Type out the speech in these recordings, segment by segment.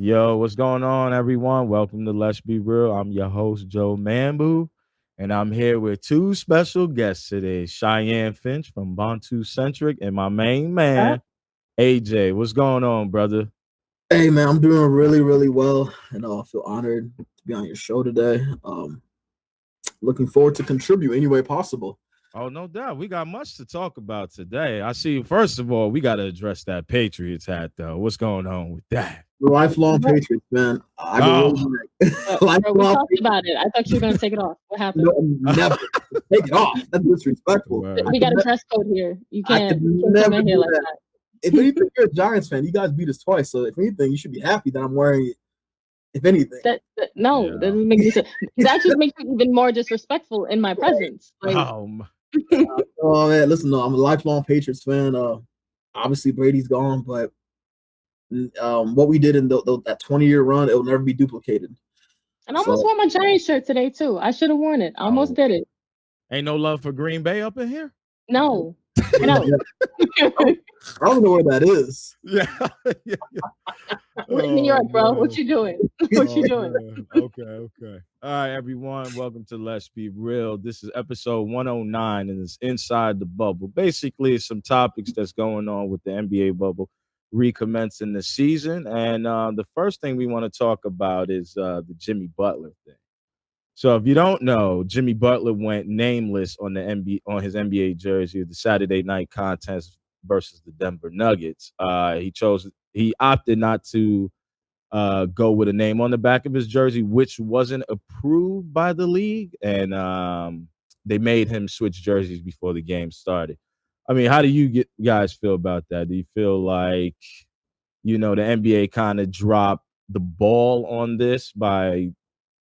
Yo, what's going on, everyone? Welcome to Let's Be Real. I'm your host, Joe Mambu, and I'm here with two special guests today, Cheyenne Finch from Bantu Centric and my main man, AJ. What's going on, brother? Hey man, I'm doing really, really well, and I feel honored to be on your show today. Looking forward to contribute any way possible. Oh, no doubt. We got much to talk about today. I see, first of all, we got to address that Patriots hat, though. What's going on with that? Lifelong Patriots, man. I Oh. go Bro, we talked about it. I thought you were going to take it off. What happened? No, never take it off. That's disrespectful. Word. We got a dress code here. You can't come never in here do like that. that. If anything, you're a Giants fan. You guys beat us twice, so if anything, you should be happy that I'm wearing it. If anything, No, Yeah. that doesn't make any sense. That just makes me even more disrespectful in my presence. Like, oh man, listen, no, I'm a lifelong Patriots fan. Obviously Brady's gone, but what we did in that 20-year run, it will never be duplicated. and I almost wore my Giants shirt today too. I should have worn it. I almost did it. Ain't no love for Green Bay up in here? No. No. I don't know where that is. Yeah. We're in New York, bro. man. What you doing? What you doing? Man. Okay. All right, everyone. Welcome to Let's Be Real. This is episode 109, and it's Inside the Bubble. Basically, it's some topics that's going on with the NBA bubble recommencing the season. And the first thing we want to talk about is the Jimmy Butler thing. So if you don't know, Jimmy Butler went nameless on his NBA jersey of the Saturday night contest versus the Denver Nuggets. He opted not to go with a name on the back of his jersey, which wasn't approved by the league, and they made him switch jerseys before the game started. I mean, how do you guys feel about that? Do you feel like, the NBA kind of dropped the ball on this by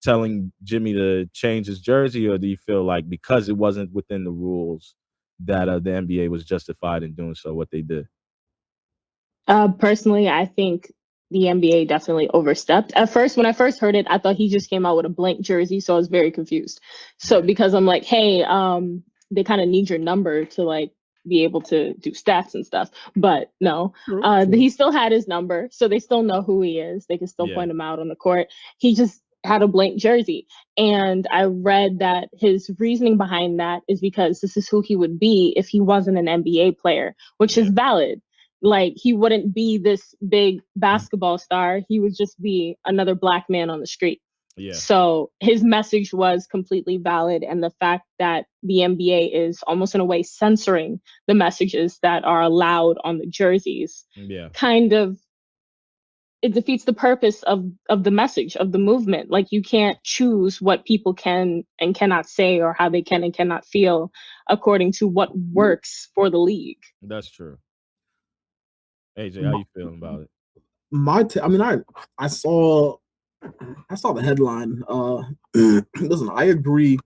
telling Jimmy to change his jersey, or do you feel like because it wasn't within the rules that the NBA was justified in doing so what they did? Personally, I think the NBA definitely overstepped. At first, when I first heard it, I thought he just came out with a blank jersey, so I was very confused. So because I'm like, hey, they kind of need your number to like be able to do stats and stuff. But no, True. he still had his number, so they still know who he is. They can still point him out on the court. He just had a blank jersey. And I read that his reasoning behind that is because this is who he would be if he wasn't an NBA player, which is valid. Like, he wouldn't be this big basketball star. He would just be another black man on the street. Yeah. So his message was completely valid. And the fact that the NBA is almost in a way censoring the messages that are allowed on the jerseys, kind of, it defeats the purpose of the message, of the movement. Like, you can't choose what people can and cannot say or how they can and cannot feel according to what works for the league. That's true. AJ, how you feeling about it? I saw the headline. Listen, I agree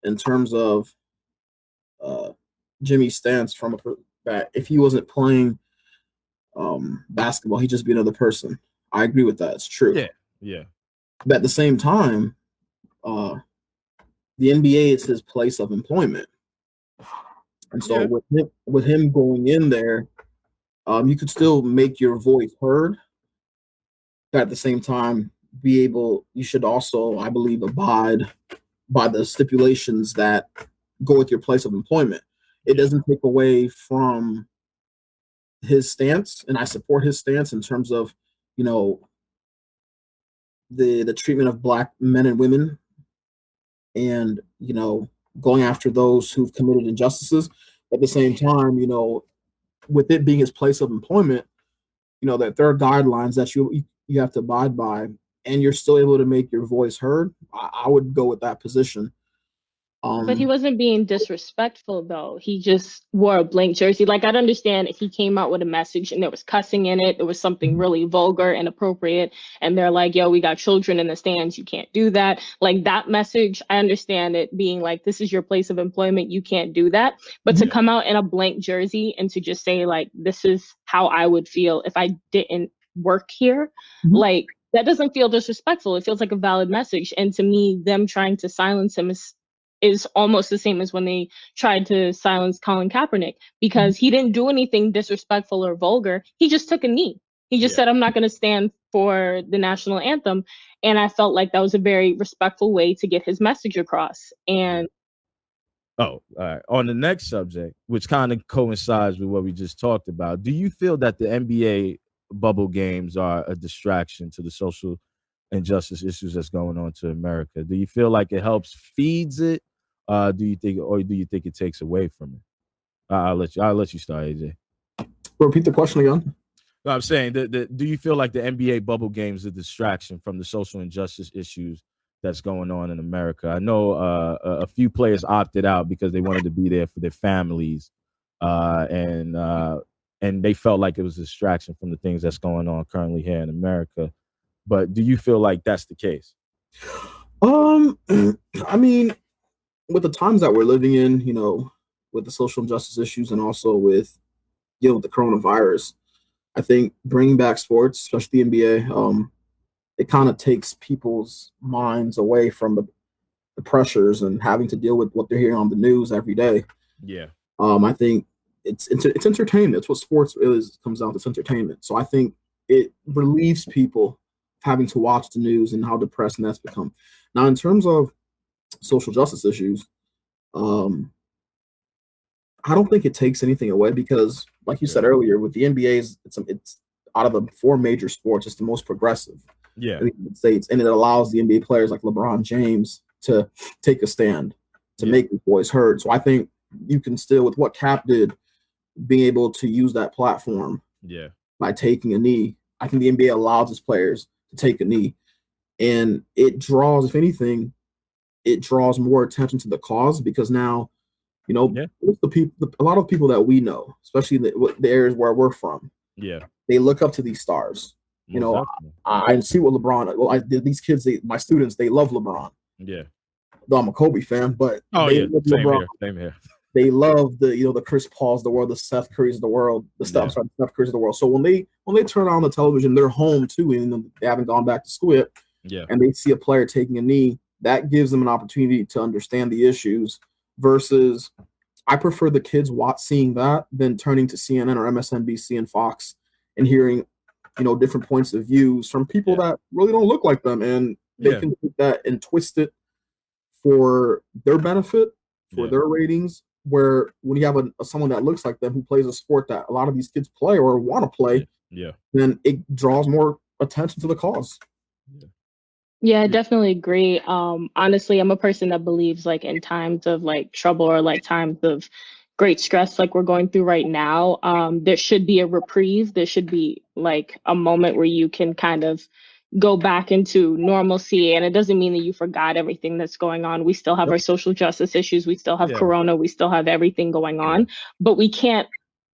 in terms of Jimmy's stance from that if he wasn't playing basketball, he'd just be another person. I agree with that. It's true. Yeah. But at the same time, the NBA is his place of employment. And so with him going in there, you could still make your voice heard. But at the same time, you should also, I believe, abide by the stipulations that go with your place of employment. It doesn't take away from his stance, and I support his stance in terms of, the treatment of black men and women, and going after those who've committed injustices. At the same time, with it being his place of employment, that there are guidelines that you have to abide by, and you're still able to make your voice heard. I would go with that position. But he wasn't being disrespectful, though. He just wore a blank jersey. Like, I'd understand if he came out with a message and there was cussing in it, there was something really vulgar and inappropriate, and they're like, yo, we got children in the stands, you can't do that. Like, that message, I understand it being like, this is your place of employment, you can't do that. But to come out in a blank jersey and to just say, like, this is how I would feel if I didn't work here, like, that doesn't feel disrespectful. It feels like a valid message. And to me, them trying to silence him is almost the same as when they tried to silence Colin Kaepernick, because he didn't do anything disrespectful or vulgar. He just took a knee. He just said, I'm not going to stand for the national anthem. And I felt like that was a very respectful way to get his message across. And all right. On the next subject, which kind of coincides with what we just talked about, do you feel that the NBA bubble games are a distraction to the social injustice issues that's going on to America? Do you feel like it helps feeds it? Do you think it takes away from it? I'll let you start, AJ. Repeat the question again. No, I'm saying do you feel like the NBA bubble games is a distraction from the social injustice issues that's going on in America? I know a few players opted out because they wanted to be there for their families, and they felt like it was a distraction from the things that's going on currently here in America. But do you feel like that's the case? I mean, with the times that we're living in, with the social injustice issues and also with, with the coronavirus, I think bringing back sports, especially the NBA, it kind of takes people's minds away from the pressures and having to deal with what they're hearing on the news every day. Yeah. I think it's entertainment. It's what sports is, comes down to. It's entertainment. So I think it relieves people having to watch the news and how depressing that's become. Now, in terms of social justice issues, I don't think it takes anything away because, like you said earlier, with the NBA, it's out of the 4 major sports, it's the most progressive in the United States, and it allows the NBA players like LeBron James to take a stand, to make his voice heard. So I think you can still, with what Cap did, being able to use that platform by taking a knee. I think the NBA allows its players to take a knee, and it draws, if anything, it draws more attention to the cause because now, a lot of people that we know, especially the areas where we're from, they look up to these stars. I see what LeBron. Well, these kids, my students, they love LeBron. Yeah, though I'm a Kobe fan, but they love LeBron. Same here. They love the Chris Pauls of the world, the Steph Currys of the world, Steph Currys of the world. So when they turn on the television, they're home too, and they haven't gone back to school yet. And they see a player taking a knee, that gives them an opportunity to understand the issues. Versus, I prefer the kids seeing that than turning to CNN or MSNBC and Fox and hearing, different points of views from people that really don't look like them, and they can take that and twist it for their benefit, for their ratings. Where when you have someone that looks like them who plays a sport that a lot of these kids play or want to play, then it draws more attention to the cause. Yeah, I definitely agree. Honestly, I'm a person that believes like in times of like trouble or like times of great stress like we're going through right now, there should be a reprieve. There should be like a moment where you can kind of go back into normalcy. And it doesn't mean that you forgot everything that's going on. We still have our social justice issues. We still have Corona. We still have everything going on, but we can't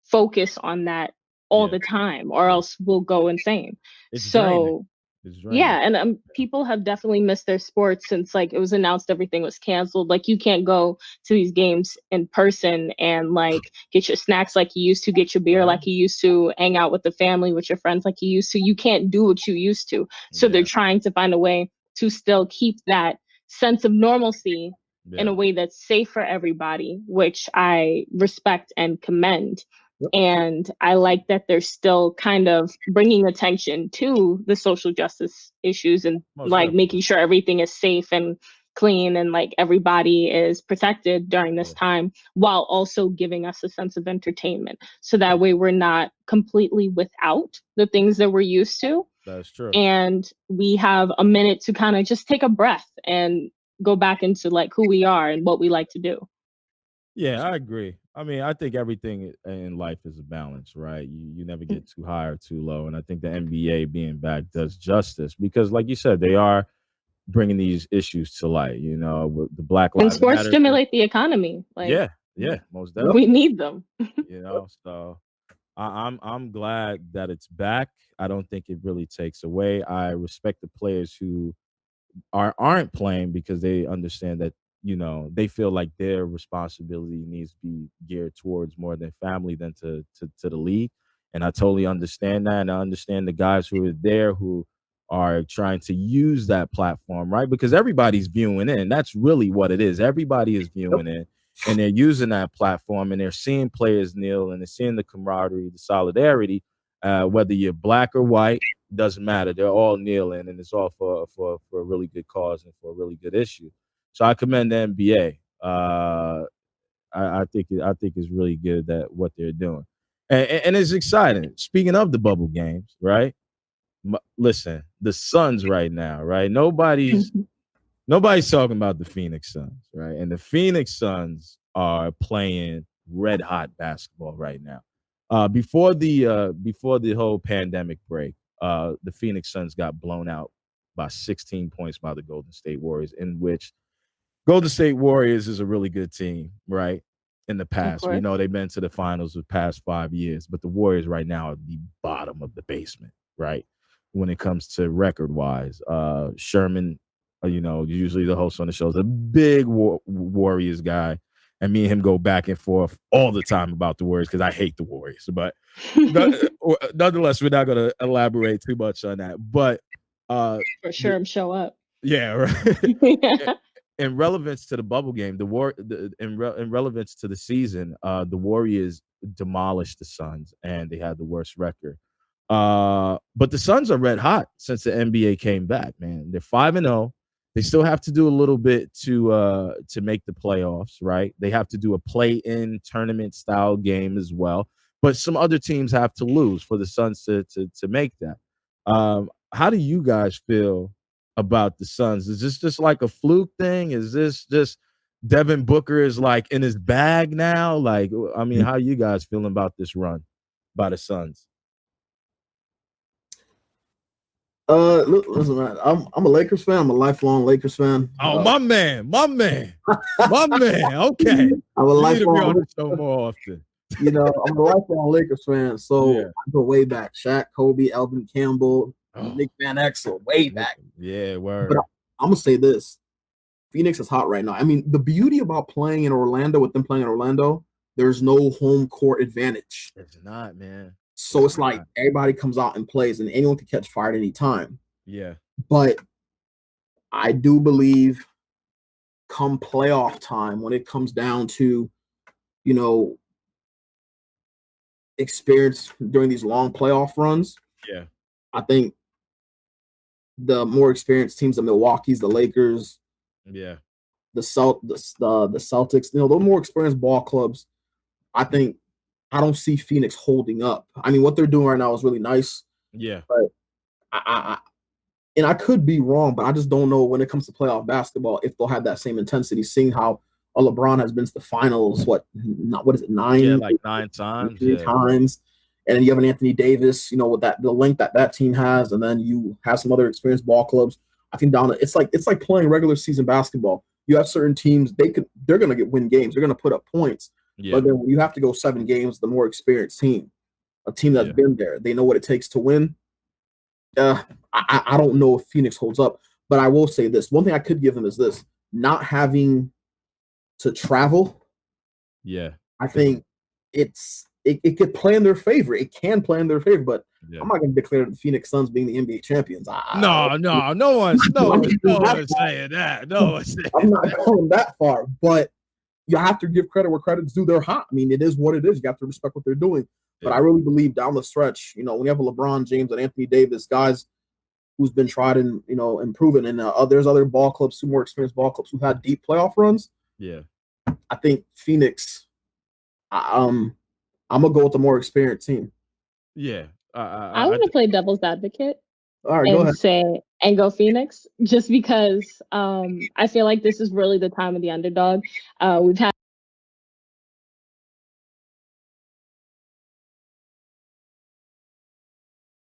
focus on that all the time or else we'll go insane. It's draining. And people have definitely missed their sports since like it was announced everything was canceled. Like you can't go to these games in person and like get your snacks like you used to, get your beer like you used to, hang out with the family, with your friends like you used to. You can't do what you used to. So they're trying to find a way to still keep that sense of normalcy in a way that's safe for everybody, which I respect and commend. And I like that they're still kind of bringing attention to the social justice issues and making sure everything is safe and clean and like everybody is protected during this time, while also giving us a sense of entertainment. So that way we're not completely without the things that we're used to. That's true. And we have a minute to kind of just take a breath and go back into like who we are and what we like to do. Yeah, I agree. I mean, I think everything in life is a balance, right? You never get too high or too low. And I think the NBA being back does justice because, like you said, they are bringing these issues to light, with the Black Lives Matter. And sports Matter stimulate the economy. Like, yeah, most definitely. We need them. So I'm glad that it's back. I don't think it really takes away. I respect the players who aren't playing because they understand that they feel like their responsibility needs to be geared towards more than family than to the league. And I totally understand that. And I understand the guys who are there who are trying to use that platform, right? Because everybody's viewing in. That's really what it is. Everybody is viewing in, and they're using that platform and they're seeing players kneel and they're seeing the camaraderie, the solidarity. Whether you're black or white, doesn't matter. They're all kneeling, and it's all for a really good cause and for a really good issue. So I commend the NBA. I think it's really good that what they're doing, and it's exciting. Speaking of the bubble games, right? Listen, the Suns right now, right? Nobody's talking about the Phoenix Suns, right? And the Phoenix Suns are playing red hot basketball right now. Before the whole pandemic break, the Phoenix Suns got blown out by 16 points by the Golden State Warriors, in which Golden State Warriors is a really good team, right? In the past, we know they've been to the finals the past 5 years, but the Warriors right now are the bottom of the basement, right? When it comes to record wise, Sherman, usually the host on the show is a big Warriors guy, and me and him go back and forth all the time about the Warriors because I hate the Warriors. But nonetheless, we're not going to elaborate too much on that. But for sure, show up. Yeah, right. In relevance to the bubble game, in relevance to the season, the Warriors demolished the Suns and they had the worst record. But the Suns are red hot since the NBA came back, man. They're 5-0. They still have to do a little bit to make the playoffs, right? They have to do a play-in tournament style game as well. But some other teams have to lose for the Suns to make that. How do you guys feel about the Suns? Is this just like a fluke thing? Is this just Devin Booker is like in his bag now? Like, I mean, how are you guys feeling about this run by the Suns? Listen, man, I'm a Lakers fan. I'm a lifelong Lakers fan. Oh, my man. Okay, I'm a lifelong on the show more often. I'm a lifelong Lakers fan. So I go way back: Shaq, Kobe, Alvin Campbell, Nick Van Exel, way back. Yeah, word. But I'm gonna say this: Phoenix is hot right now. I mean, the beauty about playing in Orlando, with them playing in Orlando, there's no home court advantage. It's not, man. So it's like everybody comes out and plays, and anyone can catch fire at any time. Yeah. But I do believe come playoff time, when it comes down to, experience during these long playoff runs, I think the more experienced teams, the Milwaukee's, the Lakers, the Celtics, those more experienced ball clubs, I don't see Phoenix holding up. I mean, what they're doing right now is really nice. Yeah. But I could be wrong, but I just don't know when it comes to playoff basketball if they'll have that same intensity, seeing how LeBron has been to the finals, what is it, 9? Yeah, like 9 times. 3 times. And then you have an Anthony Davis, with the length that team has, and then you have some other experienced ball clubs. I think it's like playing regular season basketball. You have certain teams, they're gonna win games, they're gonna put up points. Yeah. But then when you have to go 7 games, the more experienced team, a team that's been there, they know what it takes to win. I don't know if Phoenix holds up, but I will say this. One thing I could give them is this: not having to travel. Yeah. I think it could play in their favor. It can play in their favor, but I'm not going to declare the Phoenix Suns being the NBA champions. No one's saying that. I'm not going that far, but you have to give credit where credit's due. They're hot. I mean, it is what it is. You have to respect what they're doing. But I really believe down the stretch, when you have a LeBron James and Anthony Davis, guys who's been tried and, and proven, and there's other ball clubs, 2 more experienced ball clubs who've had deep playoff runs. Yeah. I think Phoenix, I'm going to go with the more experienced team. Yeah. I want to play devil's advocate. All right, go ahead. And go Phoenix, just because I feel like this is really the time of the underdog. We've had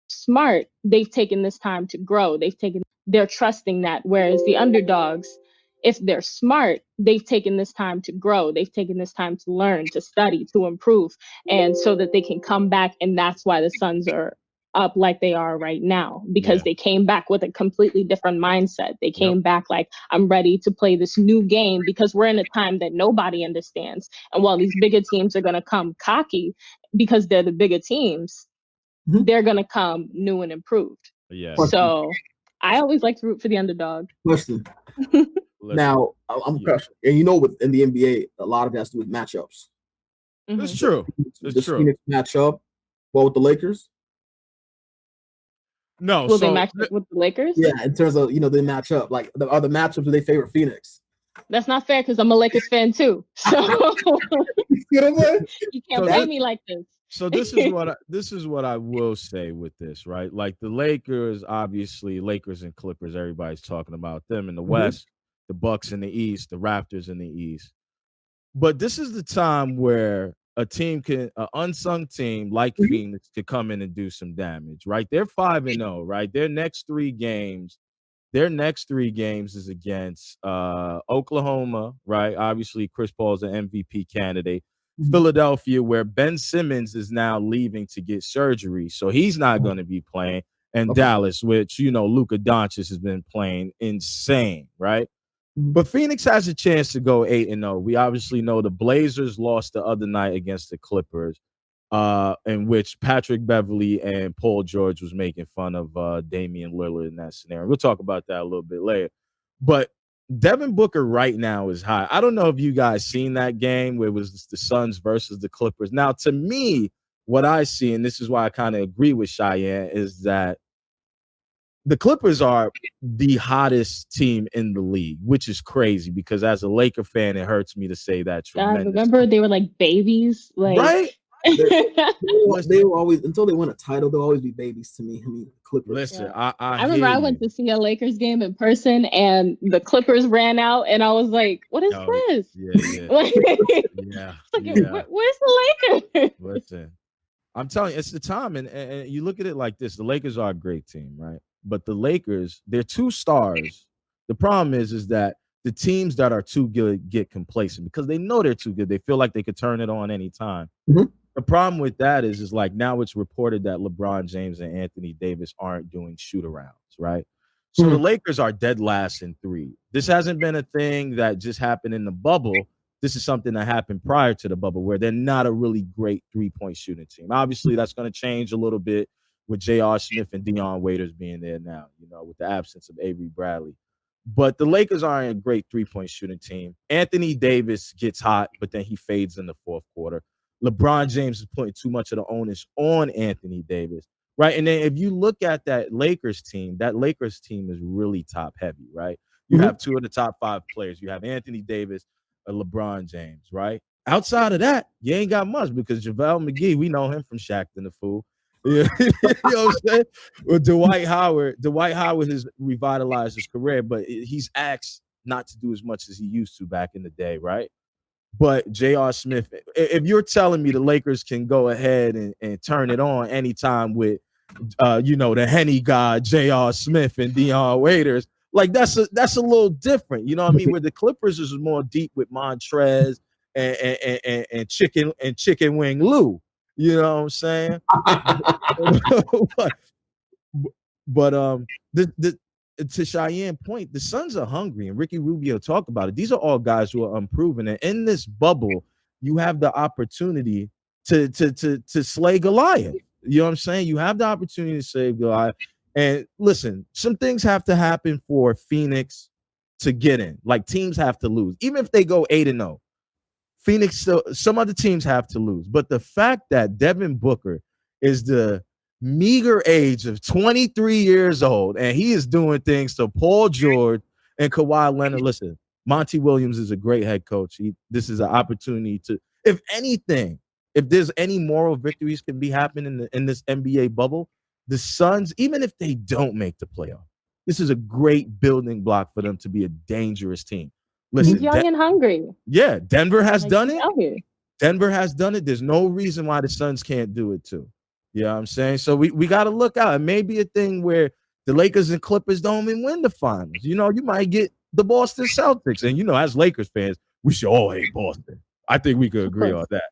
smart. They've taken this time to grow. They're trusting that. Whereas the underdogs, if they're smart, they've taken this time to grow. They've taken this time to learn, to study, to improve, and so that they can come back. And that's why the Suns are up like they are right now, because they came back with a completely different mindset. They came back like, I'm ready to play this new game, because we're in a time that nobody understands. And while these bigger teams are going to come cocky because they're the bigger teams, they're going to come new and improved. Yeah. Question. So I always like to root for the underdog. Question. Now, I'm question. And in the NBA, a lot of it has to do with matchups. It's true. Does Phoenix match up well with the Lakers? No, Will they so match up with the Lakers? Yeah, in terms of, they match up. Like, are the matchups do they favor Phoenix? That's not fair because I'm a Lakers fan too. So You know what I'm saying? you can't play me like this. So this is what I will say with this, right? Like the Lakers, obviously, Lakers and Clippers, everybody's talking about them in the West, the Bucks in the East, the Raptors in the East. But this is the time where an unsung team like Phoenix could come in and do some damage, right? They're 5-0, right? Their next three games is against Oklahoma, right? Obviously, Chris Paul's an MVP candidate. Philadelphia, where Ben Simmons is now leaving to get surgery, so he's not going to be playing. And Dallas, which, Luka Doncic has been playing insane, right? But Phoenix has a chance to go 8-0. We obviously know the Blazers lost the other night against the Clippers, in which Patrick Beverley and Paul George was making fun of Damian Lillard in that scenario. We'll talk about that a little bit later. But Devin Booker right now is high. I don't know if you guys seen that game where it was the Suns versus the Clippers. Now, to me, what I see, and this is why I kind of agree with Cheyenne, is that the Clippers are the hottest team in the league, which is crazy because as a Laker fan, it hurts me to say that. God, remember they were like babies, like right? They were always, until they win a title, they'll always be babies to me. I mean, Clippers. Listen, yeah. I remember I went to see a Lakers game in person, and the Clippers ran out, and I was like, "What is this?" Yeah. Where's the Lakers? Listen, I'm telling you, it's the time, and you look at it like this: the Lakers are a great team, right? But the Lakers, they're two stars. The problem is that the teams that are too good get complacent because they know they're too good. They feel like they could turn it on anytime. The problem with that is like now it's reported that LeBron James and Anthony Davis aren't doing shoot-arounds, right? So the Lakers are dead last in 3. This hasn't been a thing that just happened in the bubble. This is something that happened prior to the bubble where they're not a really great three-point shooting team. Obviously, that's going to change a little bit with J.R. Smith and Dion Waiters being there now, with the absence of Avery Bradley. But the Lakers aren't a great three-point shooting team. Anthony Davis gets hot, but then he fades in the fourth quarter. LeBron James is putting too much of the onus on Anthony Davis, right? And then if you look at that Lakers team is really top-heavy, right? You have 2 of the top 5 players. You have Anthony Davis and LeBron James, right? Outside of that, you ain't got much because JaVale McGee, we know him from Shaq and the Fool. Yeah. You know what I'm saying? Well, Dwight Howard has revitalized his career, but he's asked not to do as much as he used to back in the day, right? But J.R. Smith, if you're telling me the Lakers can go ahead and turn it on anytime with, the Henny god J.R. Smith and Dion Waiters, like that's a little different. You know what I mean? Where the Clippers is more deep with Montrez and Chicken Wing Lou. You know what I'm saying? but to Cheyenne's point, the Suns are hungry, and Ricky Rubio talked about it. These are all guys who are unproven, and in this bubble, you have the opportunity to slay Goliath. You know what I'm saying? You have the opportunity to slay Goliath. And listen, some things have to happen for Phoenix to get in. Like teams have to lose, even if they go 8-0. Phoenix, some other teams have to lose. But the fact that Devin Booker is the meager age of 23 years old, and he is doing things to Paul George and Kawhi Leonard. Listen, Monty Williams is a great head coach. This is an opportunity to, if anything, if there's any moral victories can be happening in this NBA bubble, the Suns, even if they don't make the playoff, this is a great building block for them to be a dangerous team. Listen, he's young and hungry. Yeah, Denver has done it. Denver has done it. There's no reason why the Suns can't do it too. You know what I'm saying? So we got to look out. It may be a thing where the Lakers and Clippers don't even win the finals. You might get the Boston Celtics. And, as Lakers fans, we should all hate Boston. I think we could agree on that.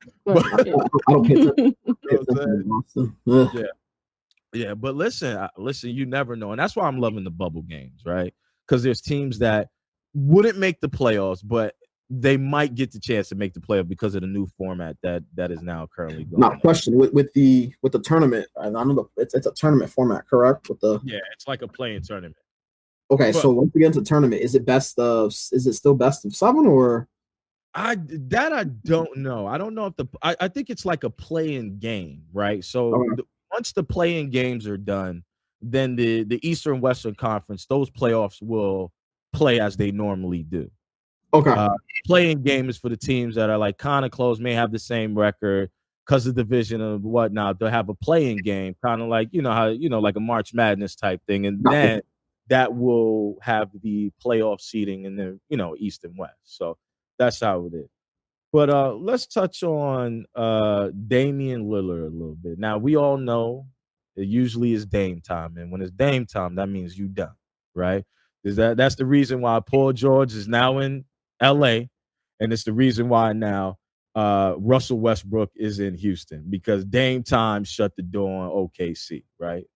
Yeah, but listen, you never know. And that's why I'm loving the bubble games, right? Because there's teams that wouldn't make the playoffs, but they might get the chance to make the playoff because of the new format that is now currently going. Now, question with the tournament. I know it's a tournament format, correct? It's like a playing tournament. Okay, so once we get into tournament, is it still best of 7 or? I don't know. I don't know if I think it's like a play-in game, right? So once the play-in games are done, then the Eastern Western Conference, those playoffs will play as they normally do. Okay. Playing game is for the teams that are like kind of close, may have the same record because of division and whatnot. They'll have a playing game, kind of like how like a March Madness type thing, and then that will have the playoff seeding in the East and West. So that's how it is. But let's touch on Damian Lillard a little bit. Now we all know it usually is Dame time, and when it's Dame time, that means you done, right? That's the reason why Paul George is now in LA, and it's the reason why now Russell Westbrook is in Houston, because Dame time shut the door on OKC, right?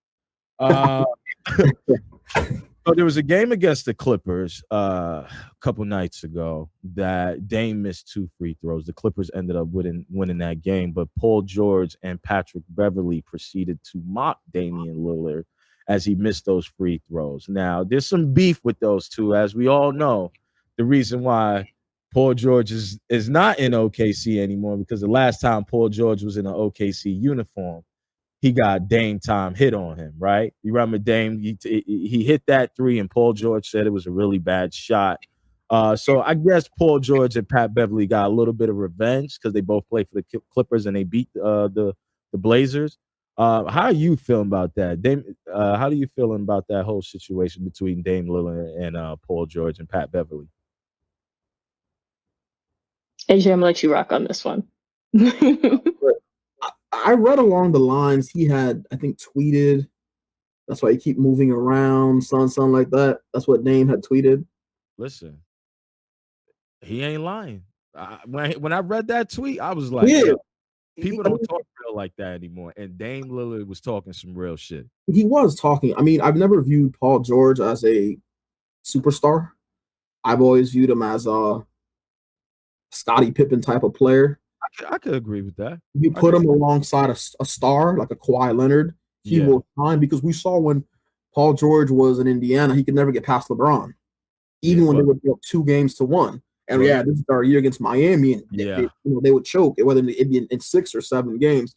So there was a game against the Clippers a couple nights ago that Dame missed 2 free throws. The Clippers ended up winning that game, but Paul George and Patrick Beverley proceeded to mock Damian Lillard as he missed those free throws. Now, there's some beef with those two, as we all know. The reason why Paul George is not in OKC anymore, because the last time Paul George was in an OKC uniform, he got Dame time hit on him, right? You remember Dame? He hit that 3, and Paul George said it was a really bad shot. So I guess Paul George and Pat Beverley got a little bit of revenge because they both played for the Clippers and they beat the Blazers. How are you feeling about that, Dame? How do you feeling about that whole situation between Dame Lillard and Paul George and Pat Beverley? AJ, I'm gonna let you rock on this one. I read along the lines he had, I think, tweeted. That's why he keep moving around, something like that. That's what Dame had tweeted. Listen, he ain't lying. When I read that tweet, I was like, Yeah. people don't talk real like that anymore. And Dame Lillard was talking some real shit. He was talking. I mean, I've never viewed Paul George as a superstar. I've always viewed him as a Scottie Pippen type of player. I could agree with that. You put him alongside a star like a Kawhi Leonard, he will shine, because we saw when Paul George was in Indiana, he could never get past LeBron, even when they would go 2-1. And this is our year against Miami, and they would choke, whether it'd be in 6 or 7 games.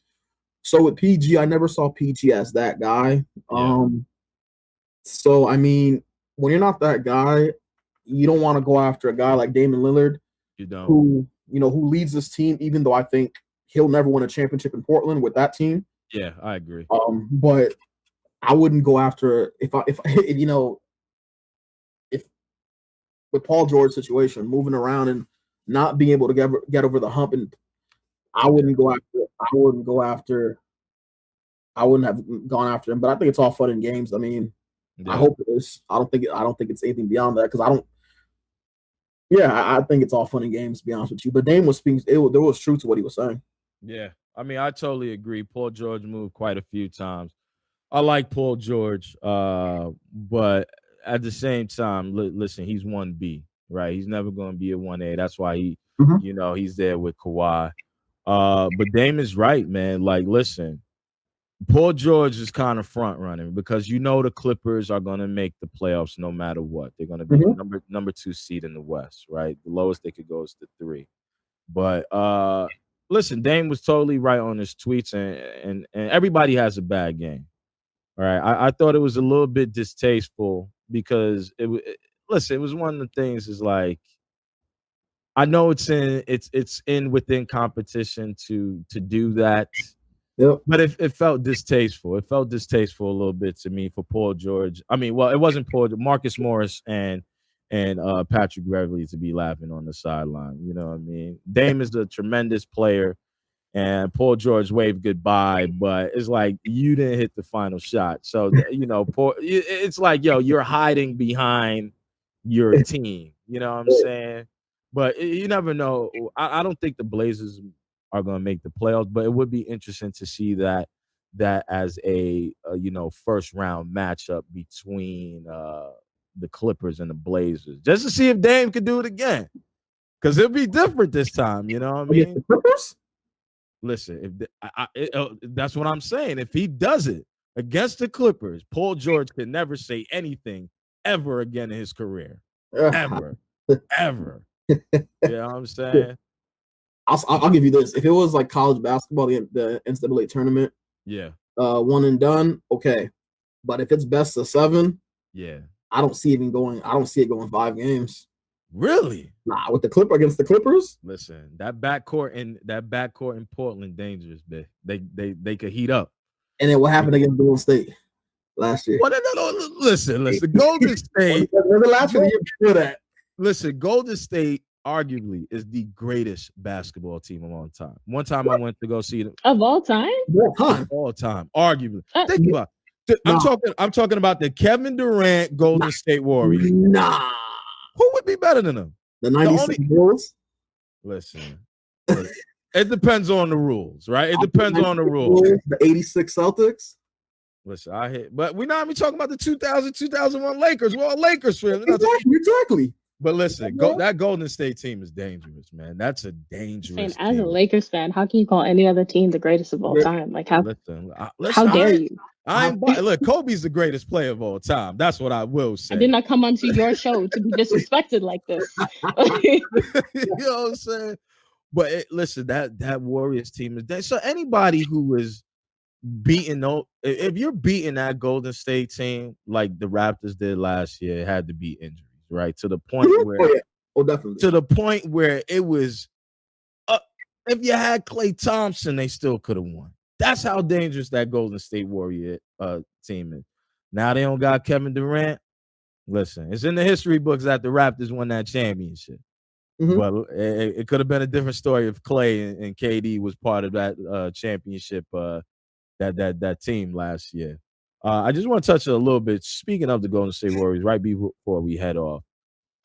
So with PG, I never saw PG as that guy. So I mean, when you're not that guy, you don't want to go after a guy like Damian Lillard, who leads this team, even though I think he'll never win a championship in Portland with that team. Yeah, I agree. But I wouldn't go after if with Paul George's situation, moving around and not being able to get over the hump, and I wouldn't have gone after him. But I think it's all fun and games. I mean, I hope it is. I don't think it's anything beyond that, because I don't. Yeah, I think it's all fun and games, to be honest with you. But Dame was speaking. There was truth to what he was saying. Yeah, I mean, I totally agree. Paul George moved quite a few times. I like Paul George, but at the same time, listen, he's 1B, right? He's never going to be a 1A. That's why he's there with Kawhi. But Dame is right, man. Like, listen, Paul George is kind of front running, because the Clippers are going to make the playoffs no matter what. They're going to be number 2 seed in the West, right? The lowest they could go is the 3. But listen, Dame was totally right on his tweets, and everybody has a bad game. All right, I thought it was a little bit distasteful, because it was one of the things is like, I know it's in within competition to do that. Yep. But it felt distasteful. It felt distasteful a little bit to me for Paul George. I mean, well, it wasn't Marcus Morris and Patrick Beverley to be laughing on the sideline. You know what I mean? Dame is a tremendous player, and Paul George waved goodbye, but it's like, you didn't hit the final shot. So, it's like, you're hiding behind your team. You know what I'm saying? But you never know. I don't think the Blazers are going to make the playoffs, but it would be interesting to see that as a first round matchup between the Clippers and the Blazers, just to see if Dame could do it again, because it'll be different this time. You know what I mean? The Clippers? Listen, that's what I'm saying. If he does it against the Clippers, Paul George can never say anything ever again in his career, ever. You know what I'm saying? I'll give you this. If it was like college basketball, the NCAA tournament, 1 and done, okay. But if it's best of 7, yeah, I don't see it going 5 games. really. Nah, with the Clipper against the Clippers. Listen, that backcourt in Portland dangerous, man. They could heat up. And then what happened against Golden State last year? What? No, listen. Golden State. The last year before that. Listen, Golden State arguably is the greatest basketball team of all time. One time I went to go see them. Of all time? All time, arguably. Think about it. I'm talking about the Kevin Durant Golden State Warriors. Nah. Who would be better than them? The 96 Bulls? Listen. It depends on the rules, right? It depends on the rules. The 86 Celtics? Listen, but we're not even talking about the 2000, 2001 Lakers. We're all Lakers fans. Exactly. But listen, that Golden State team is dangerous, man. That's a dangerous team. As a Lakers fan, how can you call any other team the greatest of all time? Like, how dare you? Look, Kobe's the greatest player of all time. That's what I will say. I did not come onto your show to be disrespected like this. You know what I'm saying? But listen, that Warriors team is dead. So anybody who is beating, if you're beating that Golden State team like the Raptors did last year, it had to be injuries, right? To the point where, definitely. To the point where it was, if you had Klay Thompson, they still could have won. That's how dangerous that Golden State Warrior team is. Now they don't got Kevin Durant. Listen, it's in the history books that the Raptors won that championship. Mm-hmm. But it could have been a different story if Klay and KD was part of that championship, that team last year. I just want to touch a little bit. Speaking of the Golden State Warriors, right before we head off,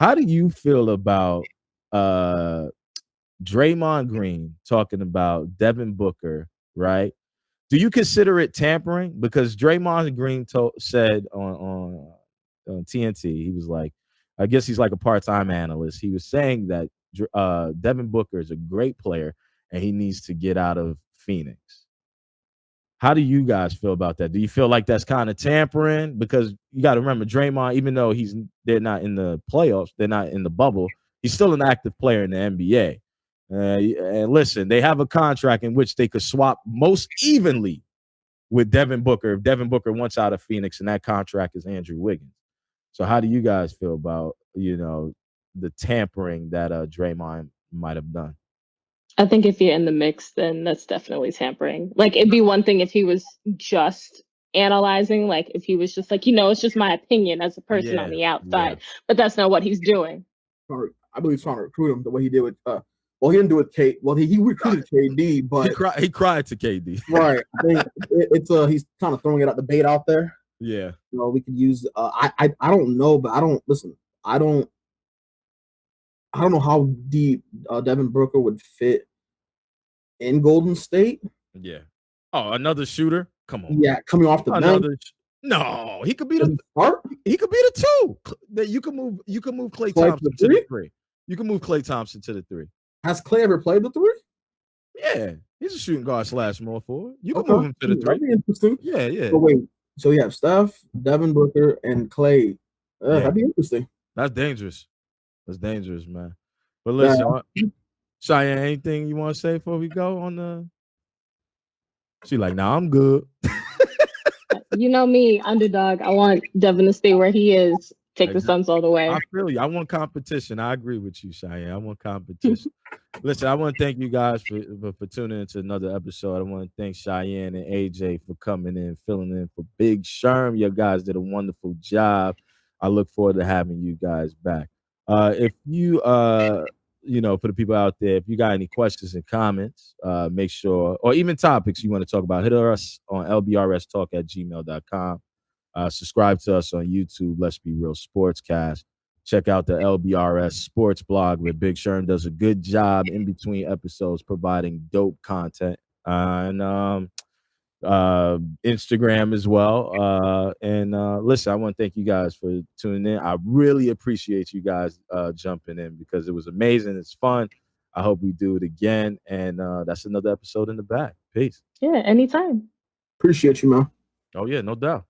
how do you feel about Draymond Green talking about Devin Booker, right? Do you consider it tampering? Because Draymond Green said on TNT, he was like, I guess he's like a part-time analyst. He was saying that Devin Booker is a great player and he needs to get out of Phoenix. How do you guys feel about that? Do you feel like that's kind of tampering? Because you got to remember, Draymond, even though they're not in the playoffs, they're not in the bubble, he's still an active player in the NBA. And listen, they have a contract in which they could swap most evenly with Devin Booker if Devin Booker wants out of Phoenix, and that contract is Andrew Wiggins. So how do you guys feel about, the tampering that Draymond might have done? I think if you're in the mix, then that's definitely tampering. Like, it'd be one thing if he was just analyzing, like if he was just like, it's just my opinion as a person on the outside, but that's not what he's doing. I believe he's trying to recruit him the way he did with well, he didn't do it. He recruited KD, but he cried to KD. Right. I think it's he's kind of throwing it out the bait out there. Yeah. We could use. I don't know, but I don't know how deep Devin Booker would fit in Golden State. Yeah. Oh, another shooter. Come on. Yeah, coming off the bench. No, he could be the two. That you can move. You can move Klay Thompson to the 3. You can move Klay Thompson to the 3. Has Klay ever played the 3? Yeah, he's a shooting guard / small forward. You can move him to the 3. That'd be interesting. Yeah. So wait, so you have Steph, Devin Booker, and Klay. That'd be interesting. That's dangerous. That's dangerous, man. But listen, Cheyenne, anything you want to say before we go on the? She like, nah, I'm good. You know me, underdog. I want Devin to stay where he is. Take the Suns all the way. I feel you. I want competition. I agree with you, Cheyenne. I want competition. Listen, I want to thank you guys for tuning into another episode. I want to thank Cheyenne and AJ for coming in, filling in for Big Sherm. You guys did a wonderful job. I look forward to having you guys back. If you, for the people out there, if you got any questions and comments, make sure, or even topics you want to talk about, hit us on lbrstalk@gmail.com. Subscribe to us on YouTube, Let's Be Real Sportscast. Check out the LBRS Sports blog where Big Sherm does a good job in between episodes providing dope content. And Instagram as well. Listen, I want to thank you guys for tuning in. I really appreciate you guys jumping in because it was amazing. It's fun. I hope we do it again. And that's another episode in the bag. Peace. Yeah, anytime. Appreciate you, man. Oh, yeah, no doubt.